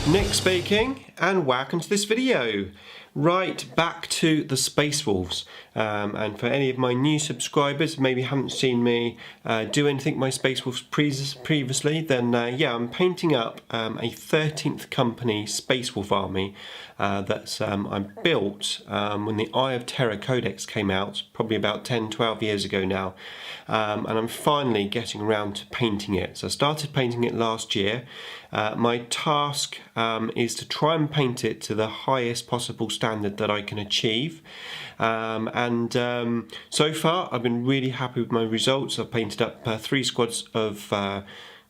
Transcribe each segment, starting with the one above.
Nick speaking, and welcome to this video. Right, back to the Space Wolves, and for any of my new subscribers maybe haven't seen me do anything with my Space Wolves previously, then yeah, I'm painting up a 13th Company Space Wolf army that's I built when the Eye of Terror Codex came out, probably about 10-12 years ago now, and I'm finally getting around to painting it. So I started painting it last year. My task is to try and paint it to the highest possible standard that I can achieve, and so far I've been really happy with my results. I've painted up 3 squads of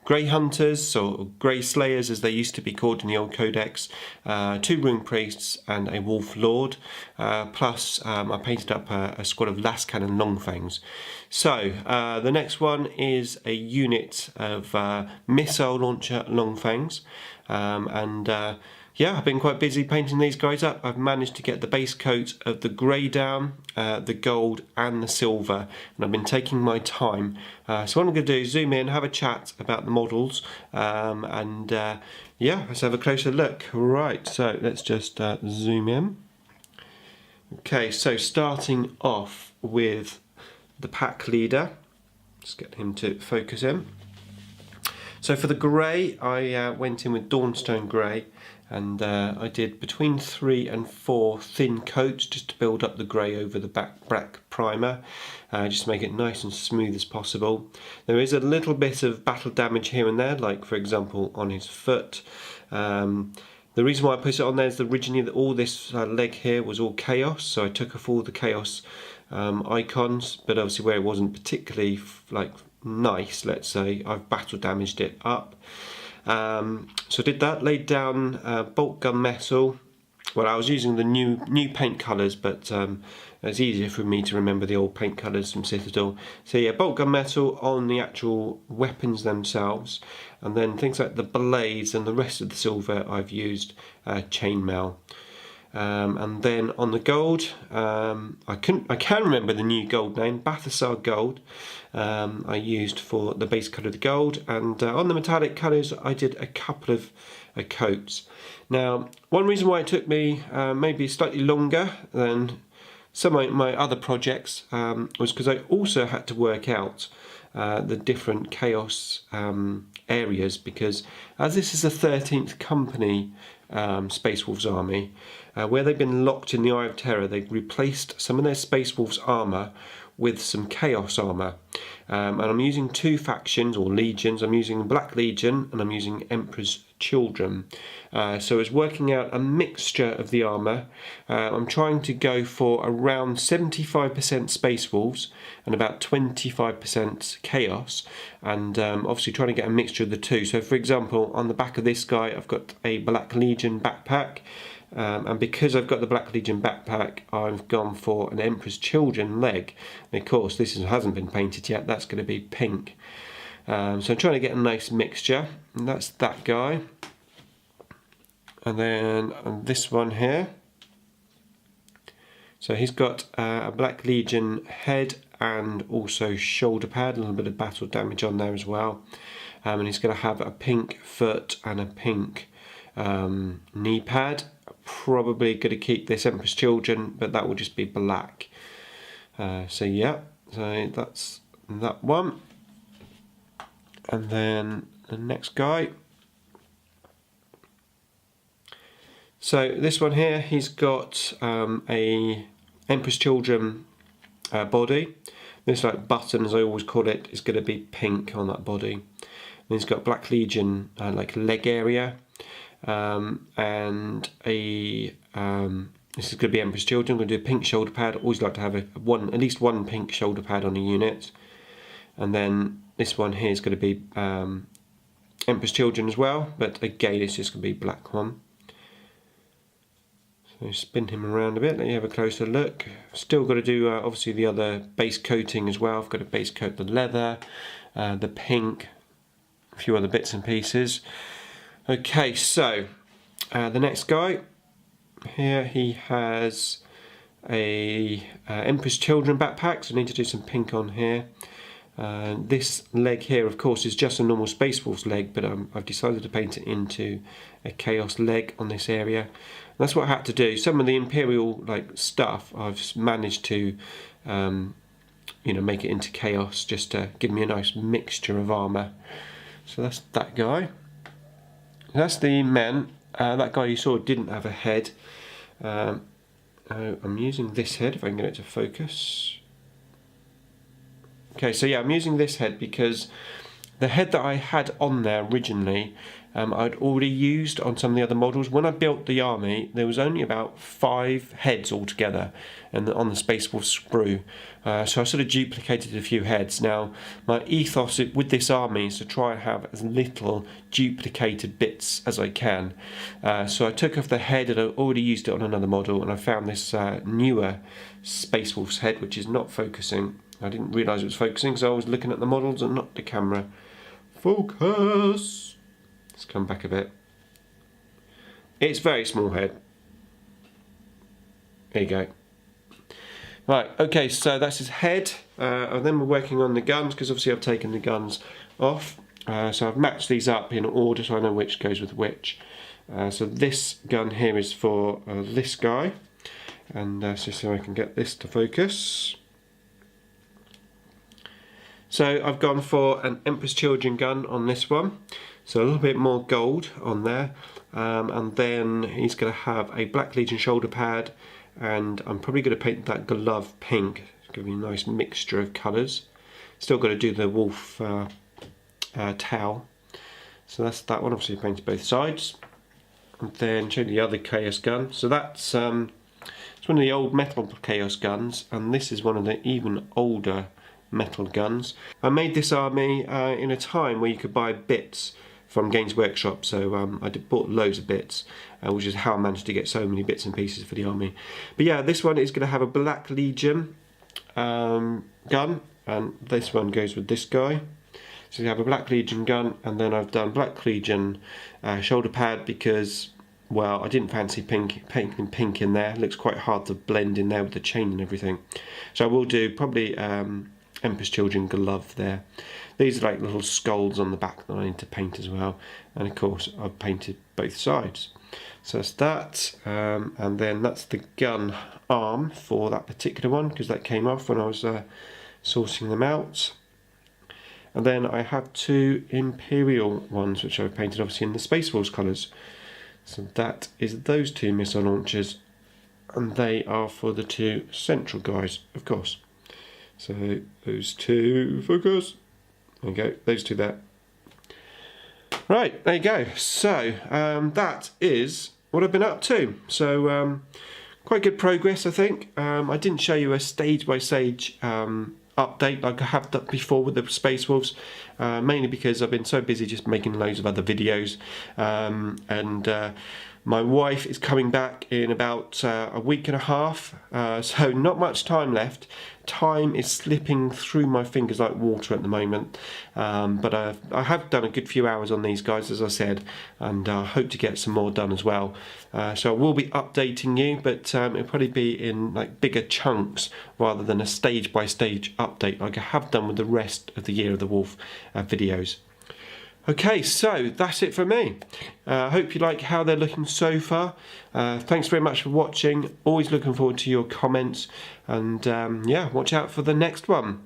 Grey Hunters, or Grey Slayers as they used to be called in the old codex, 2 Rune Priests and a Wolf Lord, plus I painted up a squad of Lascan and Long Fangs. So the next one is a unit of missile launcher Long Fangs, and yeah, I've been quite busy painting these guys up. I've managed to get the base coat of the grey down, the gold and the silver, and I've been taking my time. So what I'm going to do is zoom in, have a chat about the models, and yeah, let's have a closer look. Right, so let's just zoom in. Okay, so starting off with the pack leader. Let's get him to focus in. So for the grey, I went in with Dawnstone Grey, and I did between 3 and 4 thin coats just to build up the grey over the black primer, just to make it nice and smooth as possible. There is a little bit of battle damage here and there, like for example on his foot. The reason why I put it on there is that originally all this leg here was all chaos, so I took off all the chaos icons, but obviously where it wasn't particularly like nice, let's say, I've battle damaged it up. So I did that, laid down bolt gun metal. Well, I was using the new paint colours, but it's easier for me to remember the old paint colours from Citadel. So yeah, bolt gun metal on the actual weapons themselves, and then things like the blades and the rest of the silver I've used chainmail. And then on the gold, I can remember the new gold name, Balthasar Gold. I used for the base colour of the gold, and on the metallic colours I did a couple of coats. Now, one reason why it took me maybe slightly longer than some of my other projects was because I also had to work out the different chaos areas, because as this is a 13th Company Space Wolves army, where they've been locked in the Eye of Terror, they've replaced some of their Space Wolves armour with some Chaos armour, and I'm using 2 factions or legions. I'm using Black Legion and I'm using Emperor's Children. So it's working out a mixture of the armour. I'm trying to go for around 75% Space Wolves and about 25% Chaos, and obviously trying to get a mixture of the two. So for example, on the back of this guy I've got a Black Legion backpack, and because I've got the Black Legion backpack, I've gone for an Emperor's Children leg. And of course this hasn't been painted yet, that's going to be pink. So I'm trying to get a nice mixture, and that's that guy. And then on this one here, so he's got a Black Legion head and also shoulder pad, a little bit of battle damage on there as well, and he's going to have a pink foot and a pink knee pad. Probably going to keep this Emperor's Children, but that will just be black. So yeah, so that's that one. And then the next guy. So this one here, he's got a Emperor's Children body. This like button, as I always call it, is going to be pink on that body. And he's got Black Legion like leg area. And this is going to be Emperor's Children. I'm going to do a pink shoulder pad. Always like to have at least one pink shoulder pad on a unit. And then this one here is going to be Emperor's Children as well, but again it's just going to be black one. So spin him around a bit, let you have a closer look. Still got to do obviously the other base coating as well. I've got to base coat the leather, the pink, a few other bits and pieces. Okay, so the next guy here, he has a Emperor's Children backpack, so I need to do some pink on here. This leg here, of course, is just a normal Space Wolf's leg, but I've decided to paint it into a Chaos leg on this area. And that's what I had to do. Some of the Imperial stuff I've managed to make it into Chaos, just to give me a nice mixture of armour. So that's that guy. That's the men. That guy you saw didn't have a head. I'm using this head if I can get it to focus. Okay, so yeah, I'm using this head because the head that I had on there originally, I'd already used on some of the other models. When I built the army, there was only about 5 heads altogether and on the Space Wolf sprue. So I sort of duplicated a few heads. Now, my ethos with this army is to try and have as little duplicated bits as I can. So I took off the head and I already used it on another model, and I found this newer Space Wolf's head, which is not focusing. I didn't realise it was focusing, so I was looking at the models and not the camera. Focus! Let's come back a bit. It's very small head. There you go. Right, okay, so that's his head. And then we're working on the guns, because obviously I've taken the guns off. So I've matched these up in order so I know which goes with which. So this gun here is for this guy. And so I can get this to focus. So I've gone for an Emperor's Children gun on this one. So a little bit more gold on there. And then he's going to have a Black Legion shoulder pad. And I'm probably going to paint that glove pink. It's going to be a nice mixture of colours. Still got to do the wolf towel. So that's that one. Obviously painted both sides. And then show the other Chaos gun. So that's it's one of the old metal Chaos guns. And this is one of the even older metal guns. I made this army in a time where you could buy bits from Games Workshop, so I bought loads of bits, which is how I managed to get so many bits and pieces for the army. But yeah, this one is going to have a Black Legion gun, and this one goes with this guy. So you have a Black Legion gun, and then I've done Black Legion shoulder pad because, well, I didn't fancy painting pink in there. It looks quite hard to blend in there with the chain and everything. So I will do probably Emperor's Children glove there. These are like little skulls on the back that I need to paint as well, and of course I've painted both sides. So that's that, and then that's the gun arm for that particular one, because that came off when I was sourcing them out. And then I have 2 Imperial ones which I've painted obviously in the Space Wolves colours. So that is those 2 missile launchers, and they are for the 2 central guys, of course. So those 2, focus. There you go, those 2 there. Right, there you go. So that is what I've been up to. So quite good progress, I think. I didn't show you a stage by stage update like I have done before with the Space Wolves, mainly because I've been so busy just making loads of other videos, and my wife is coming back in about a week and a half, so not much time left. Time is slipping through my fingers like water at the moment, but I have done a good few hours on these guys, as I said, and I hope to get some more done as well. So I will be updating you, but it'll probably be in like bigger chunks rather than a stage by stage update like I have done with the rest of the Year of the Wolf videos. Okay, so that's it for me. I hope you like how they're looking so far. Thanks very much for watching. Always looking forward to your comments. And yeah, watch out for the next one.